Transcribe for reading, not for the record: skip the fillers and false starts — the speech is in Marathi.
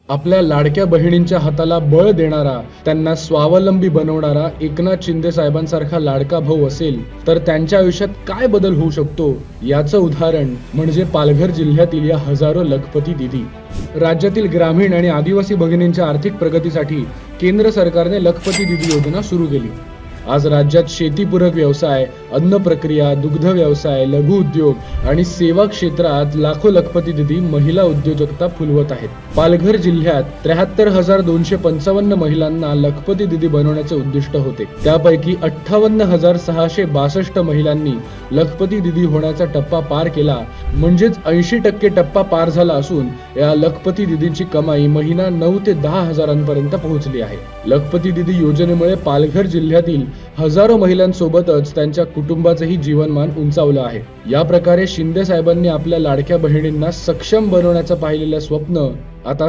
आपल्या लाडक्या बहिणींच्या हाताला बळ देणारा, त्यांना स्वावलंबी बनवणारा एकनाथ शिंदे साहेबांसारखा लाडका भाऊ असेल तर त्यांच्या आयुष्यात काय बदल होऊ शकतो याचं उदाहरण म्हणजे पालघर जिल्ह्यातील या हजारो लखपती दिदी. राज्यातील ग्रामीण आणि आदिवासी भगिनींच्या आर्थिक प्रगतीसाठी केंद्र सरकारने लखपती दिदी योजना सुरू केली. आज राज्यात शेतीपूरक व्यवसाय, अन्न प्रक्रिया, दुग्ध व्यवसाय, लघु उद्योग आणि सेवा क्षेत्रात लाखो लखपती दिदी महिला उद्योजकता फुलवत आहेत. पालघर जिल्ह्यात 73,255 महिलांना लखपती दिदी बनवण्याचे उद्दिष्ट होते. त्यापैकी 58,662 महिलांनी लखपती दिदी होण्याचा टप्पा पार केला, म्हणजेच 80% टप्पा पार झाला असून या लखपती दिदींची कमाई महिना 9 ते 10 हजारांपर्यंत पोहोचली आहे. लखपती दिदी योजनेमुळे पालघर जिल्ह्यातील हजारो महिलांसोबतच त्यांच्या कुटुंबाचेही जीवनमान उंचावलं आहे. या प्रकारे शिंदे साहेबांनी आपल्या लाडक्या बहिणींना सक्षम बनवण्याचं पाहिलेलं स्वप्न आता